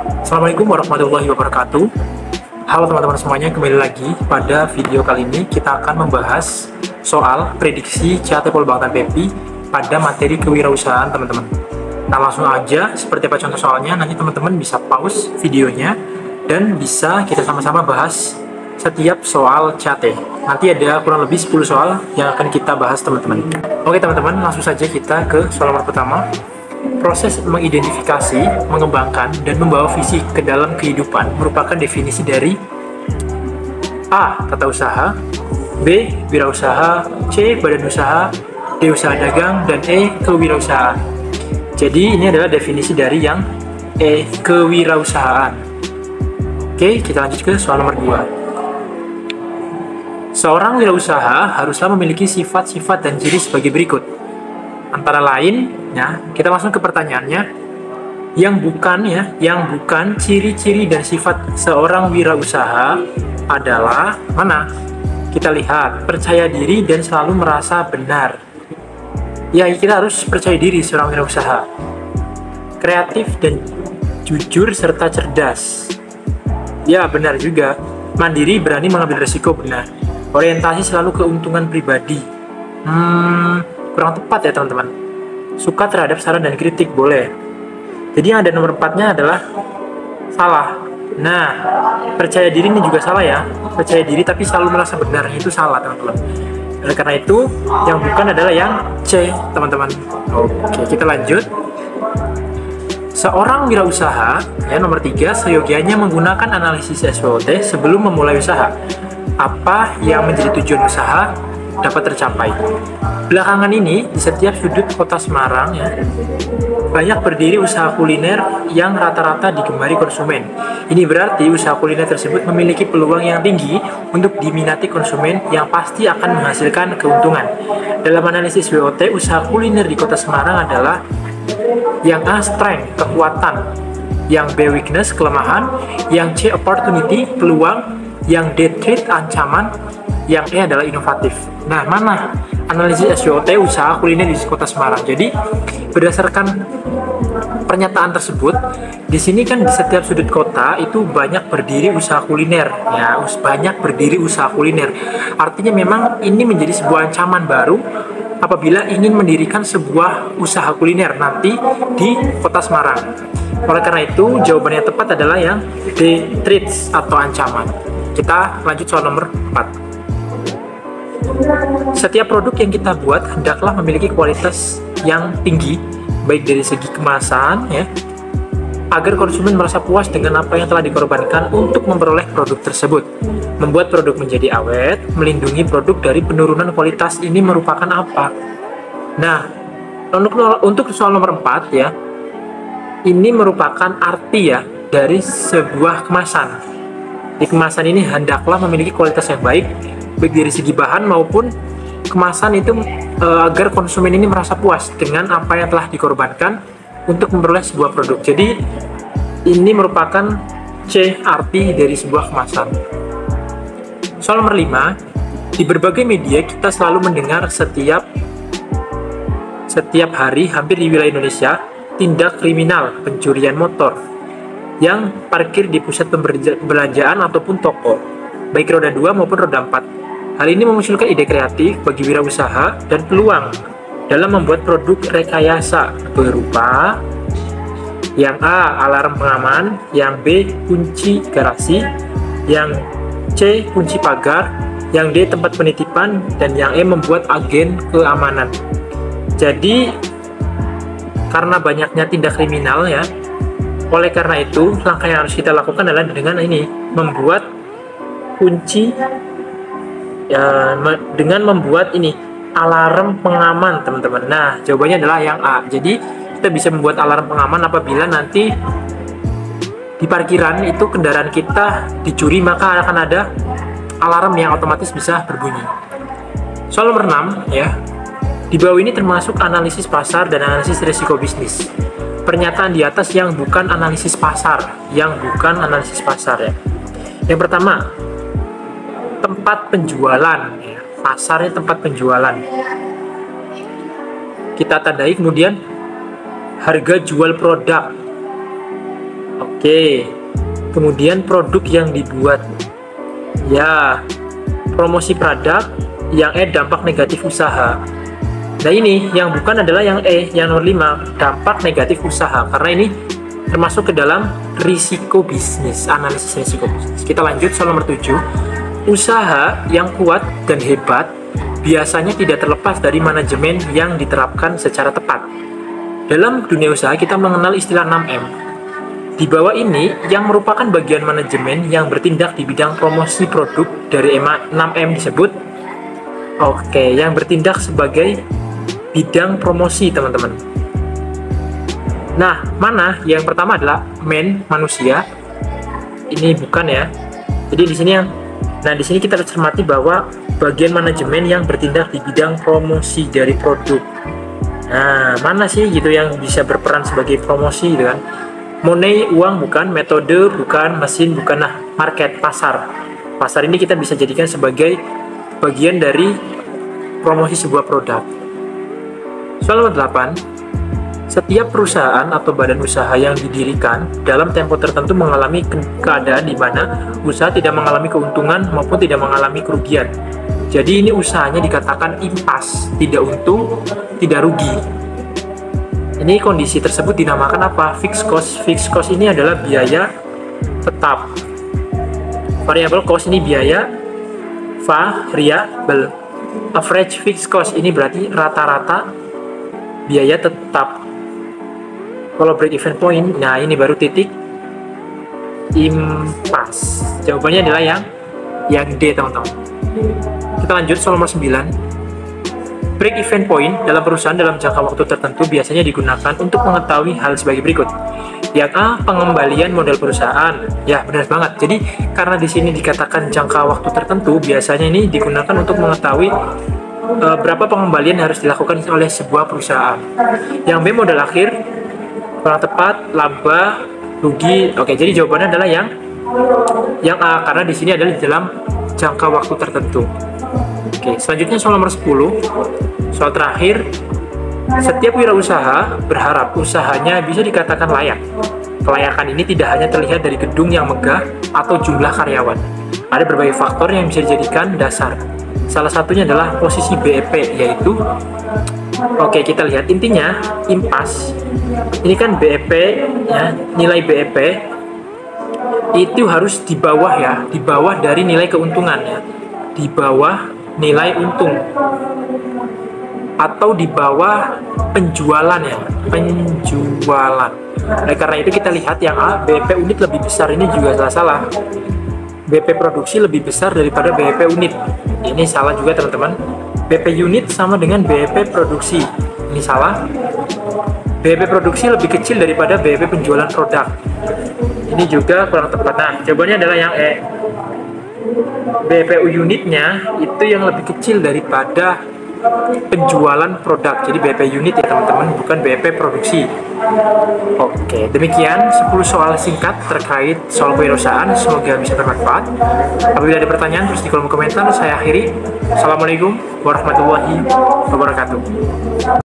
Assalamualaikum warahmatullahi wabarakatuh. Halo teman-teman semuanya, kembali lagi pada video kali ini kita akan membahas soal prediksi CAT Polbangtan PEPI pada materi kewirausahaan teman-teman. Nah langsung aja, seperti apa contoh soalnya, nanti teman-teman bisa pause videonya dan bisa kita sama-sama bahas setiap soal CAT. Nanti ada kurang lebih 10 soal yang akan kita bahas teman-teman. Oke teman-teman, langsung saja kita ke soal nomor pertama. Proses mengidentifikasi, mengembangkan, dan membawa visi ke dalam kehidupan merupakan definisi dari A. Tata usaha, B. Wirausaha, C. Badan usaha, D. Usaha dagang, dan E. Kewirausahaan. Jadi ini adalah definisi dari yang E. Kewirausahaan. Oke, kita lanjut ke soal nomor 2. Seorang wirausaha haruslah memiliki sifat-sifat dan ciri sebagai berikut. Antara lain, ya, kita langsung ke pertanyaannya. Yang bukan ciri-ciri dan sifat seorang wirausaha adalah mana? Kita lihat, percaya diri dan selalu merasa benar. Ya, kita harus percaya diri seorang wirausaha. Kreatif dan jujur serta cerdas. Ya, benar juga. Mandiri, berani mengambil resiko, benar. Orientasi selalu keuntungan pribadi. Kurang tepat ya teman-teman. Suka terhadap saran dan kritik, boleh. Jadi yang ada nomor 4-nya adalah salah. Nah, percaya diri ini juga salah ya. Percaya diri tapi selalu merasa benar, itu salah teman-teman. Oleh karena itu, yang bukan adalah yang C teman-teman. Oke, kita lanjut. Seorang wirausaha, ya nomor 3, seyogianya menggunakan analisis SWOT sebelum memulai usaha. Apa yang menjadi tujuan usaha dapat tercapai. Belakangan ini, di setiap sudut kota Semarang, ya, banyak berdiri usaha kuliner yang rata-rata digemari konsumen. Ini berarti usaha kuliner tersebut memiliki peluang yang tinggi untuk diminati konsumen yang pasti akan menghasilkan keuntungan. Dalam analisis WOT, usaha kuliner di kota Semarang adalah yang A, strength, kekuatan, yang B, weakness, kelemahan, yang C, opportunity, peluang, yang D, threat, ancaman, yang E adalah inovatif. Nah, mana analisis SWOT usaha kuliner di kota Semarang? Jadi, berdasarkan pernyataan tersebut, di sini kan di setiap sudut kota itu banyak berdiri usaha kuliner, ya, banyak berdiri usaha kuliner. Artinya memang ini menjadi sebuah ancaman baru apabila ingin mendirikan sebuah usaha kuliner nanti di kota Semarang. Oleh karena itu, jawaban yang tepat adalah yang D, threats atau ancaman. Kita lanjut soal nomor 4. Setiap produk yang kita buat hendaklah memiliki kualitas yang tinggi, baik dari segi kemasan, ya, agar konsumen merasa puas dengan apa yang telah dikorbankan untuk memperoleh produk tersebut. Membuat produk menjadi awet, melindungi produk dari penurunan kualitas ini merupakan apa? Nah, untuk soal nomor 4, ya, ini merupakan arti ya dari sebuah kemasan. Di kemasan ini hendaklah memiliki kualitas yang baik dari segi bahan maupun kemasan itu agar konsumen ini merasa puas dengan apa yang telah dikorbankan untuk memperoleh sebuah produk. Jadi ini merupakan C, arti dari sebuah kemasan. Soal nomor 5, di berbagai media kita selalu mendengar setiap hari hampir di wilayah Indonesia tindak kriminal pencurian motor yang parkir di pusat perbelanjaan ataupun toko, baik roda 2 maupun roda 4. Hal ini memunculkan ide kreatif bagi wirausaha dan peluang dalam membuat produk rekayasa berupa yang A, alarm pengaman, yang B, kunci garasi, yang C, kunci pagar, yang D, tempat penitipan, dan yang E, membuat agen keamanan. Jadi, karena banyaknya tindak kriminal ya, oleh karena itu, langkah yang harus kita lakukan adalah dengan ini, membuat kunci ya, dengan membuat ini alarm pengaman teman-teman. Nah, jawabannya adalah yang A. Jadi kita bisa membuat alarm pengaman apabila nanti di parkiran itu kendaraan kita dicuri, maka akan ada alarm yang otomatis bisa berbunyi. Soal nomor 6, ya, di bawah ini termasuk analisis pasar dan analisis risiko bisnis. Pernyataan di atas yang bukan analisis pasar, ya. Yang pertama, tempat penjualan, ya. Pasarnya tempat penjualan. Kita tandai kemudian harga jual produk. Oke, kemudian produk yang dibuat. Ya, promosi produk yang dampak negatif usaha. Nah ini yang bukan adalah yang yang nomor 5, dampak negatif usaha, karena ini termasuk ke dalam risiko bisnis, analisis risiko bisnis. Kita lanjut soal nomor 7. Usaha yang kuat dan hebat biasanya tidak terlepas dari manajemen yang diterapkan secara tepat. Dalam dunia usaha kita mengenal istilah 6M. Di bawah ini yang merupakan bagian manajemen yang bertindak di bidang promosi produk dari 6M disebut yang bertindak sebagai bidang promosi, teman-teman. Nah, mana yang pertama adalah manusia. Ini bukan ya. Jadi di sini di sini kita cermati bahwa bagian manajemen yang bertindak di bidang promosi dari produk. Nah, mana sih gitu yang bisa berperan sebagai promosi gitu kan? Money, uang bukan, metode bukan, mesin bukan. Nah, market, pasar. Pasar ini kita bisa jadikan sebagai bagian dari promosi sebuah produk. Soal nomor 8. Setiap perusahaan atau badan usaha yang didirikan dalam tempo tertentu mengalami keadaan di mana usaha tidak mengalami keuntungan maupun tidak mengalami kerugian. Jadi ini usahanya dikatakan impas, tidak untung, tidak rugi. Ini kondisi tersebut dinamakan apa? Fixed cost. Fixed cost ini adalah biaya tetap. Variable cost ini biaya variable. Average fixed cost ini berarti rata-rata biaya tetap. Kalau break even point, nah ini baru titik impas. Jawabannya adalah yang D, teman-teman. Kita lanjut soal nomor 9. Break even point dalam perusahaan dalam jangka waktu tertentu biasanya digunakan untuk mengetahui hal sebagai berikut. Yang A, pengembalian modal perusahaan. Ya, benar banget. Jadi, karena di sini dikatakan jangka waktu tertentu, biasanya ini digunakan untuk mengetahui berapa pengembalian yang harus dilakukan oleh sebuah perusahaan. Yang B, modal akhir. Kurang tepat, laba, rugi. Oke, jadi jawabannya adalah yang A, karena di sini adalah dalam jangka waktu tertentu. Oke, selanjutnya soal nomor 10. Soal terakhir. Setiap wirausaha berharap usahanya bisa dikatakan layak. Kelayakan ini tidak hanya terlihat dari gedung yang megah atau jumlah karyawan. Ada berbagai faktor yang bisa dijadikan dasar. Salah satunya adalah posisi BEP, yaitu kita lihat intinya impas. Ini kan BEP ya, nilai BEP itu harus di bawah ya, di bawah dari nilai keuntungan ya. Di bawah nilai untung. Atau di bawah penjualan ya, penjualan. Nah, karena itu kita lihat yang A, BEP unit lebih besar, ini juga salah. BEP produksi lebih besar daripada BEP unit. Ini salah juga, teman-teman. BEP unit sama dengan BEP produksi. Ini salah. BEP produksi lebih kecil daripada BEP penjualan produk. Ini juga kurang tepat. Nah, jawabannya adalah yang E. BEP unitnya itu yang lebih kecil daripada penjualan produk. Jadi BEP unit ya, teman-teman, bukan BEP produksi. Oke, demikian 10 soal singkat terkait soal kewirausahaan. Semoga bisa bermanfaat. Apabila ada pertanyaan, tulis di kolom komentar. Saya akhiri. Assalamualaikum warahmatullahi wabarakatuh.